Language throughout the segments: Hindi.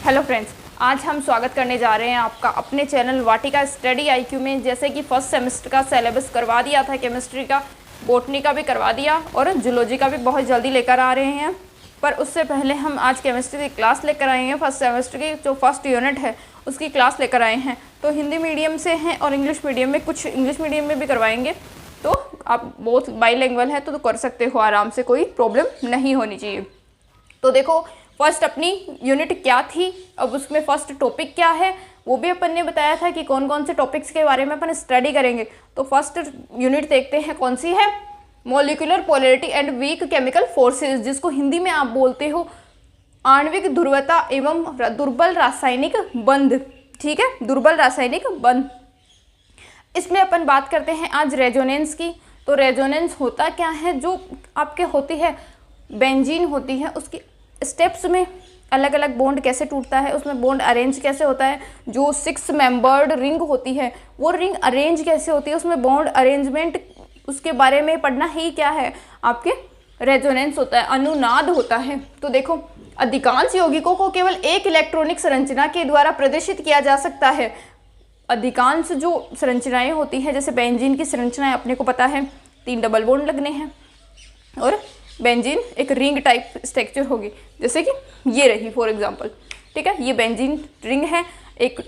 हेलो फ्रेंड्स, आज हम स्वागत करने जा रहे हैं आपका अपने चैनल वाटिका स्टडी आईक्यू में। जैसे कि फर्स्ट सेमेस्टर का सिलेबस करवा दिया था, केमिस्ट्री का, बॉटनी का भी करवा दिया और जूलॉजी का भी बहुत जल्दी लेकर आ रहे हैं। पर उससे पहले हम आज केमिस्ट्री की क्लास लेकर आए हैं। फर्स्ट सेमेस्टर की जो फर्स्ट यूनिट है उसकी क्लास लेकर आए हैं। तो हिंदी मीडियम से हैं और इंग्लिश मीडियम में, कुछ इंग्लिश मीडियम में भी करवाएंगे। तो आप बहुत बाईलिंगुअल है तो कर सकते हो आराम से, कोई प्रॉब्लम नहीं होनी चाहिए। तो देखो, फर्स्ट अपनी यूनिट क्या थी, अब उसमें फर्स्ट टॉपिक क्या है वो भी अपन ने बताया था कि कौन कौन से टॉपिक्स के बारे में अपन स्टडी करेंगे। तो फर्स्ट यूनिट देखते हैं कौन सी है, molecular polarity and weak chemical forces, जिसको हिंदी में आप बोलते हो आणविक ध्रुवता एवं दुर्बल रासायनिक बंध। ठीक है, दुर्बल रासायनिक बंध। इसमें अपन बात करते हैं आज रेजोनेंस की। तो रेजोनेंस होता क्या है, जो आपके होती है बेंजीन होती है, उसकी स्टेप्स में अलग अलग बॉन्ड कैसे टूटता है, उसमें बॉन्ड अरेंज कैसे होता है, जो 6 मेंबर्ड रिंग होती है वो रिंग अरेंज कैसे होती है, उसमें बॉन्ड अरेंजमेंट, उसके बारे में पढ़ना ही क्या है, आपके रेजोनेंस होता है, अनुनाद होता है। तो देखो, अधिकांश यौगिकों को केवल एक इलेक्ट्रॉनिक संरचना के द्वारा प्रदर्शित किया जा सकता है। अधिकांश जो संरचनाएं होती हैं, जैसे बेंजीन की संरचनाएं अपने को पता है 3 डबल बॉन्ड लगने हैं और बेंजीन एक रिंग टाइप स्ट्रक्चर होगी, जैसे कि ये रही फॉर एग्जांपल। ठीक है, ये बेंजीन रिंग है, एक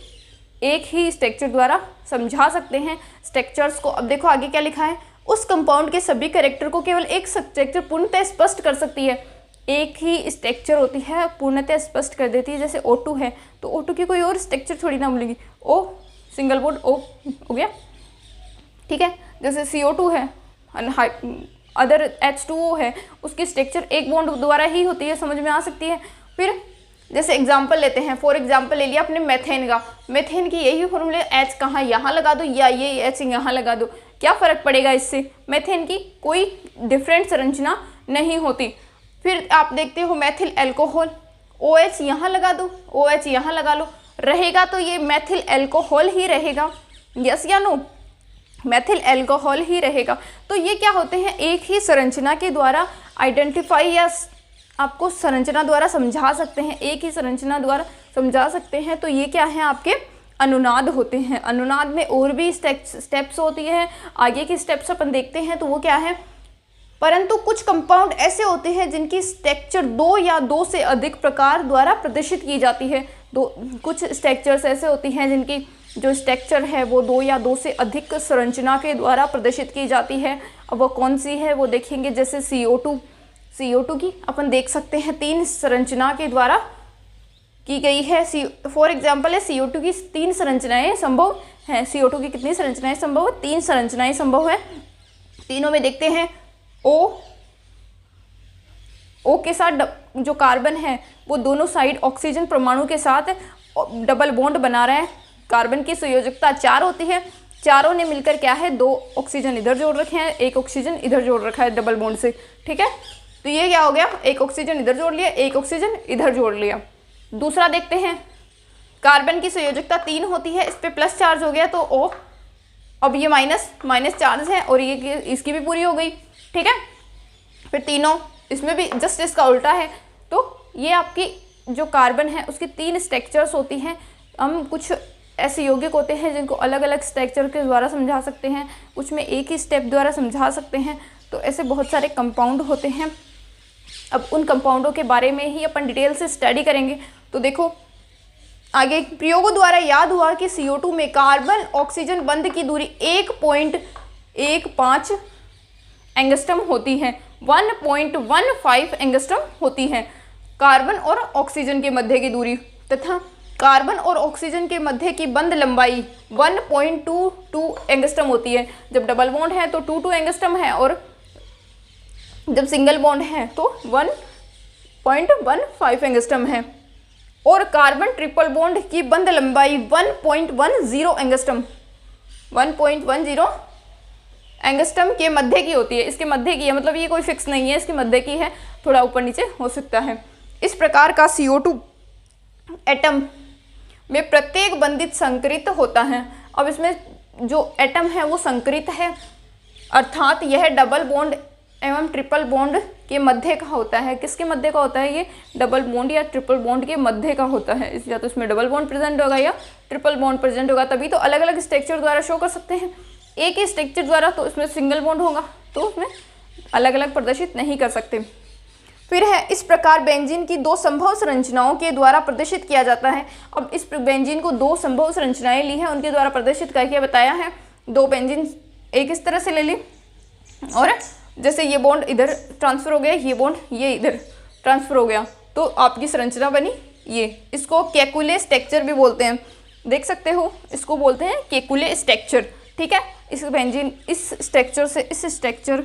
ही स्ट्रक्चर द्वारा समझा सकते हैं स्ट्रक्चर्स को। अब देखो आगे क्या लिखा है, उस कंपाउंड के सभी कैरेक्टर को केवल एक स्ट्रक्चर पूर्णतः स्पष्ट कर सकती है। एक ही स्ट्रक्चर होती है, पूर्णतः स्पष्ट कर देती है। जैसे O2 है तो O2 की कोई और स्ट्रक्चर थोड़ी ना मिलेगी, O सिंगल बॉन्ड O हो गया। ठीक है, जैसे CO2 है, अदर H2O है, उसकी स्ट्रक्चर एक बॉन्ड द्वारा ही होती है, समझ में आ सकती है। फिर जैसे एग्जांपल लेते हैं, फॉर एग्जांपल ले लिया अपने मेथेन का। मेथेन की यही फॉर्मूले, H कहाँ यहाँ लगा दो या ये H यहाँ लगा दो, क्या फ़र्क पड़ेगा इससे, मेथेन की कोई डिफरेंट संरचना नहीं होती। फिर आप देखते हो मेथिल एल्कोहल, OH यहाँ लगा दो, OH यहाँ लगा लो, रहेगा तो ये मेथिल एल्कोहल ही रहेगा, यस या नो, मेथिल एल्कोहल ही रहेगा। तो ये क्या होते हैं, एक ही संरचना के द्वारा आइडेंटिफाई या आपको संरचना द्वारा समझा सकते हैं, एक ही संरचना द्वारा समझा सकते हैं। तो ये क्या है, आपके अनुनाद होते हैं। अनुनाद में और भी स्टेप्स होती है, आगे की स्टेप्स अपन देखते हैं तो वो क्या है। परंतु कुछ कंपाउंड ऐसे होते हैं जिनकी स्ट्रक्चर 2 या 2 से अधिक प्रकार द्वारा प्रदर्शित की जाती है। कुछ स्ट्रक्चर्स ऐसे होती हैं जिनकी जो स्ट्रक्चर है वो 2 या 2 से अधिक संरचना के द्वारा प्रदर्शित की जाती है। अब वो कौन सी है वो देखेंगे। जैसे CO2 की अपन देख सकते हैं 3 संरचना के द्वारा की गई है। फॉर एग्जांपल है CO2 की 3 संरचनाएं संभव हैं। CO2 की कितनी संरचनाएं संभव है, 3 संरचनाएं संभव है। तीनों में देखते हैं O के साथ जो कार्बन है वो दोनों साइड ऑक्सीजन परमाणु के साथ डबल बॉन्ड बना रहा है। कार्बन की संयोजकता 4 होती है, चारों ने मिलकर क्या है 2 ऑक्सीजन इधर जोड़ रखे हैं, 1 ऑक्सीजन इधर जोड़ रखा है डबल बॉन्ड से। ठीक है, तो ये क्या हो गया, 1 ऑक्सीजन इधर जोड़ लिया, 1 ऑक्सीजन इधर जोड़ लिया। दूसरा देखते हैं, कार्बन की संयोजकता 3 होती है, इस पर प्लस चार्ज हो गया तो O, अब ये माइनस चार्ज है और ये इसकी भी पूरी हो गई। ठीक है, फिर तीनों, इसमें भी जस्ट इसका उल्टा है। तो ये आपकी जो कार्बन है उसकी 3 स्ट्रक्चर्स होती हैं। हम कुछ ऐसे यौगिक होते हैं जिनको अलग अलग स्ट्रक्चर के द्वारा समझा सकते हैं, कुछ में एक ही स्टेप द्वारा समझा सकते हैं। तो ऐसे बहुत सारे कंपाउंड होते हैं। अब उन कंपाउंडों के बारे में ही अपन डिटेल से स्टडी करेंगे। तो देखो आगे, प्रयोगों द्वारा याद हुआ कि CO2 में कार्बन ऑक्सीजन बंध की दूरी 1.15 एंगस्ट्रम होती है, 1.15 एंगस्ट्रम होती है कार्बन और ऑक्सीजन के मध्य की दूरी, तथा कार्बन और ऑक्सीजन के मध्य की बंध लंबाई 1.22 एंगस्ट्रम होती है। जब डबल बॉन्ड है तो 22 एंगस्ट्रम है और जब सिंगल बॉन्ड है तो 1.15 एंगस्ट्रम है। और कार्बन ट्रिपल बॉन्ड की बंध लंबाई 1.10 एंगस्ट्रम, 1.10 एंगस्ट्रम के मध्य की होती है। इसके मध्य की है, मतलब ये कोई फिक्स नहीं है, इसके मध्य की है, थोड़ा ऊपर नीचे हो सकता है। इस प्रकार का CO2 एटम में प्रत्येक बंधित संकरित होता है। अब इसमें जो एटम है वो संकरित है, अर्थात यह डबल बॉन्ड एवं ट्रिपल बॉन्ड के मध्य का होता है। किसके मध्य का होता है? ये डबल बॉन्ड या ट्रिपल बॉन्ड के मध्य का होता है। या तो इसमें डबल बॉन्ड प्रेजेंट होगा या ट्रिपल बॉन्ड प्रेजेंट होगा, तभी तो अलग अलग स्ट्रक्चर द्वारा शो कर सकते हैं। एक ही स्ट्रक्चर द्वारा तो इसमें सिंगल बॉन्ड होगा, तो उसमें अलग अलग प्रदर्शित नहीं कर सकते। फिर है, इस प्रकार बेंजीन की दो संभव संरचनाओं के द्वारा प्रदर्शित किया जाता है। अब इस बेंजीन को दो संभव संरचनाएं ली हैं, उनके द्वारा प्रदर्शित करके बताया है। दो बेंजीन एक इस तरह से ले ली, और जैसे ये बॉन्ड इधर ट्रांसफर हो गया, ये बॉन्ड ये इधर ट्रांसफर हो गया, तो आपकी संरचना बनी ये। इसको केकुले स्ट्रक्चर भी बोलते हैं, देख सकते हो, इसको बोलते हैं केकुले स्ट्रक्चर। ठीक है, इस बेंजीन इस स्ट्रक्चर से इस स्ट्रक्चर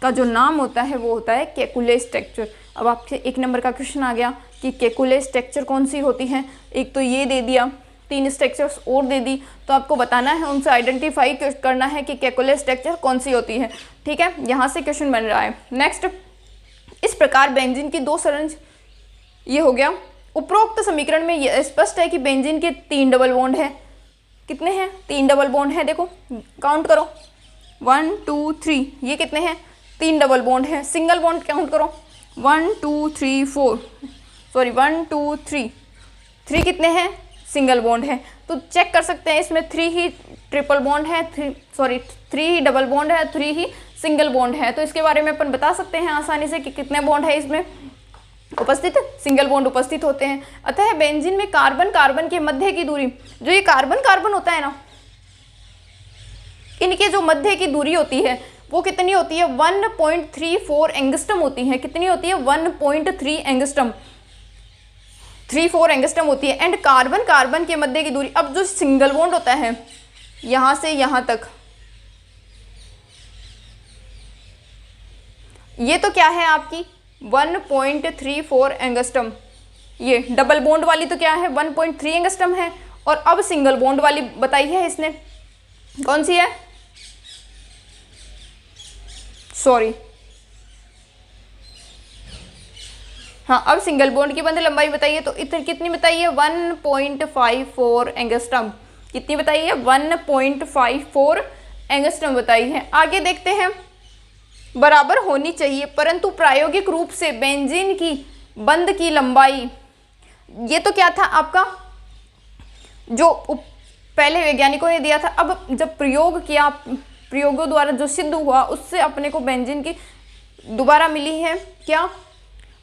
का जो नाम होता है वो होता है केकुले स्ट्रक्चर। अब आपसे 1 नंबर का क्वेश्चन आ गया कि केकुले स्ट्रक्चर कौन सी होती है। एक तो ये दे दिया, 3 स्ट्रक्चर्स और दे दी, तो आपको बताना है, उनसे आइडेंटिफाई करना है कि केकुले स्ट्रक्चर कौन सी होती है। ठीक है, यहाँ से क्वेश्चन बन रहा है। नेक्स्ट, इस प्रकार बेंजीन की दो ये हो गया। उपरोक्त समीकरण में यह स्पष्ट है कि बेंजीन के 3 डबल बॉन्ड है। कितने हैं? 3 डबल बॉन्ड है। देखो काउंट करो, 1 2 3, ये कितने हैं? 3 डबल बॉन्ड है। सिंगल बॉन्ड काउंट करो, 1 2 3 4, सॉरी 1 2 3, 3 कितने हैं? सिंगल बॉन्ड है। तो चेक कर सकते हैं, इसमें 3 ही ट्रिपल बॉन्ड है, 3 ही डबल बॉन्ड है, 3 ही सिंगल बॉन्ड है। तो इसके बारे में अपन बता सकते हैं आसानी से कि कितने बॉन्ड है इसमें उपस्थित, सिंगल बॉन्ड उपस्थित होते हैं। अतः बेंजीन में कार्बन कार्बन के मध्य की दूरी, जो ये कार्बन कार्बन होता है ना, इनके जो मध्य की दूरी होती है वो कितनी होती है? 1.34 एंगस्ट्रम होती है। कितनी होती है? 1.3 एंगस्ट्रम, 34 एंगस्ट्रम होती है। एंड कार्बन कार्बन के मध्य की दूरी, अब जो सिंगल बॉन्ड होता है यहां से यहां तक, ये तो क्या है आपकी 1.34 एंगस्ट्रम। ये डबल बॉन्ड वाली तो क्या है? 1.3 एंगस्ट्रम है। और अब सिंगल बॉन्ड वाली बताई है इसने, कौन सी है? सॉरी, हाँ, अब सिंगल बॉन्ड की बंद लंबाई बताइए, तो इतनी कितनी बताइए? 1.54 एंगस्ट्रम। कितनी बताई है? 1.54 एंगस्ट्रम बताई है। आगे देखते हैं, बराबर होनी चाहिए, परंतु प्रायोगिक रूप से बेंजीन की बंद की लंबाई, ये तो क्या था आपका, जो पहले वैज्ञानिकों ने दिया था। अब जब प्रयोग किया, प्रयोगों द्वारा जो सिद्ध हुआ, उससे अपने को बेंजीन की दोबारा मिली है क्या?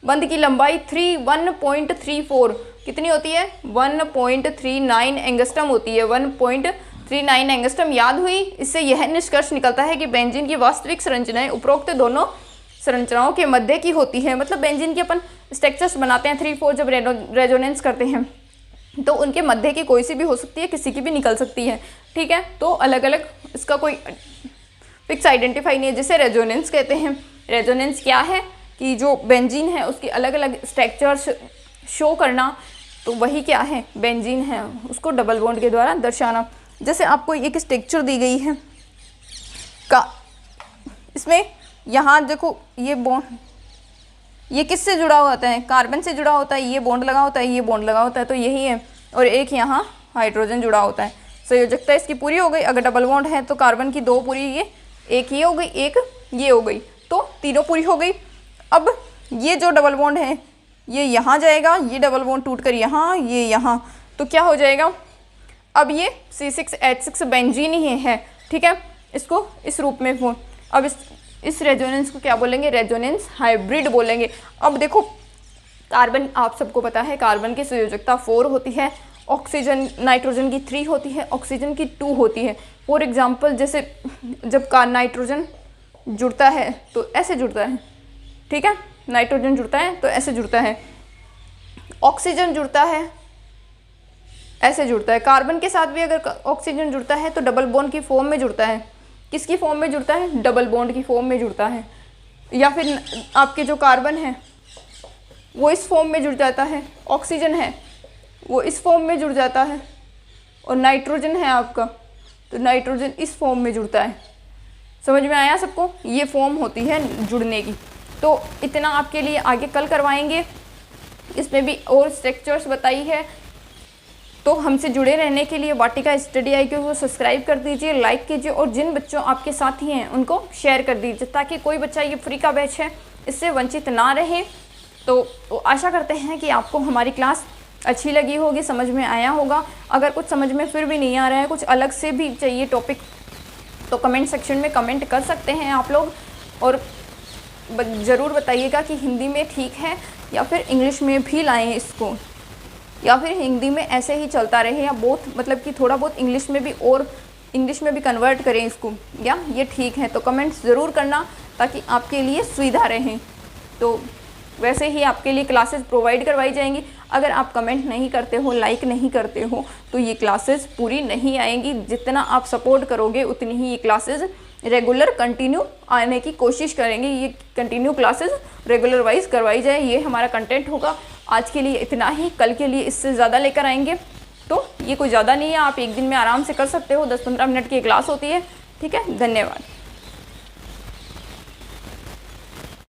बंद की लंबाई 1.34 कितनी होती है? 1.39 एंगस्ट्रम होती है। 1.39 एंगस्ट्रम याद हुई। इससे यह निष्कर्ष निकलता है कि बेंजीन की वास्तविक संरचनाएं उपरोक्त दोनों संरचनाओं के मध्य की होती है। मतलब बेंजीन के अपन स्ट्रक्चर्स बनाते हैं 3-4, जब रेजोनेंस करते हैं तो उनके मध्य की कोई सी भी हो सकती है, किसी की भी निकल सकती है। ठीक है, तो अलग अलग, इसका कोई फिक्स आइडेंटिफाई नहीं है, जिसे रेजोनेंस कहते हैं। रेजोनेंस क्या है कि जो बेंजीन है उसकी अलग अलग स्ट्रक्चर्स शो करना, तो वही क्या है? बेंजीन है, उसको डबल बॉन्ड के द्वारा दर्शाना। जैसे आपको एक स्ट्रक्चर दी गई है का, इसमें यहाँ देखो ये बॉन्ड, ये किससे जुड़ा होता है? कार्बन से जुड़ा होता है। ये बॉन्ड लगा होता है, ये बॉन्ड लगा होता है, तो यही है। और एक यहाँ हाइड्रोजन जुड़ा होता है। संयोजकता इसकी पूरी हो गई। अगर डबल बॉन्ड है तो कार्बन की 2 पूरी, ये एक ये हो गई, एक ये हो गई, तो तीनों पूरी हो गई। अब ये जो डबल बॉन्ड है ये यहाँ जाएगा, ये डबल बॉन्ड टूटकर यहाँ, ये यहाँ, तो क्या हो जाएगा? अब ये C6H6 बेंजीन ही है। ठीक है, इसको इस रूप में अब इस रेजोनेंस को क्या बोलेंगे? रेजोनेंस हाइब्रिड बोलेंगे। अब देखो, कार्बन आप सबको पता है, कार्बन की संयोजकता 4 होती है, ऑक्सीजन नाइट्रोजन की 3 होती है, ऑक्सीजन की 2 होती है। फॉर एग्जांपल, जैसे जब नाइट्रोजन जुड़ता है तो ऐसे जुड़ता है। ठीक है, नाइट्रोजन जुड़ता है तो ऐसे जुड़ता है, ऑक्सीजन जुड़ता है ऐसे जुड़ता है। कार्बन के साथ भी अगर ऑक्सीजन जुड़ता है तो डबल बॉन्ड की फॉर्म में जुड़ता है। किसकी फॉर्म में जुड़ता है? डबल बॉन्ड की फॉर्म में जुड़ता है। या फिर आपके जो कार्बन है वो इस फॉर्म में जुड़ जाता है, ऑक्सीजन है वो इस फॉर्म में जुड़ जाता है, और नाइट्रोजन है आपका तो नाइट्रोजन इस फॉर्म में जुड़ता है। समझ में आया सबको? ये फॉर्म होती है जुड़ने की। तो इतना आपके लिए आगे कल करवाएंगे, इसमें भी और स्ट्रक्चर्स बताई है। तो तो हमसे जुड़े रहने के लिए वाटिका स्टडी IQ को सब्सक्राइब कर दीजिए, लाइक कीजिए और जिन बच्चों आपके साथी हैं उनको शेयर कर दीजिए, ताकि कोई बच्चा ये फ्री का बैच है इससे वंचित ना रहे। तो आशा करते हैं कि आपको हमारी क्लास अच्छी लगी होगी, समझ में आया होगा। अगर कुछ समझ में फिर भी नहीं आ रहा है, कुछ अलग से भी चाहिए टॉपिक, तो कमेंट सेक्शन में कमेंट कर सकते हैं आप लोग, और ज़रूर बताइएगा कि हिंदी में ठीक है या फिर इंग्लिश में भी लाएं इसको, या फिर हिंदी में ऐसे ही चलता रहे, या बहुत मतलब कि थोड़ा बहुत इंग्लिश में भी और इंग्लिश में भी कन्वर्ट करें इसको, या ये ठीक है। तो कमेंट्स ज़रूर करना ताकि आपके लिए सुविधा रहे। तो वैसे ही आपके लिए क्लासेस प्रोवाइड करवाई जाएंगी। अगर आप कमेंट नहीं करते हो, लाइक नहीं करते हो, तो ये क्लासेस पूरी नहीं आएंगी। जितना आप सपोर्ट करोगे उतनी ही ये क्लासेस रेगुलर कंटिन्यू आने की कोशिश करेंगे। ये कंटिन्यू क्लासेस रेगुलर वाइज करवाई जाए, ये हमारा कंटेंट होगा। आज के लिए इतना ही, कल के लिए इससे ज़्यादा लेकर आएंगे। तो ये कोई ज़्यादा नहीं है, आप एक दिन में आराम से कर सकते हो। 10-15 मिनट की क्लास होती है। ठीक है, धन्यवाद।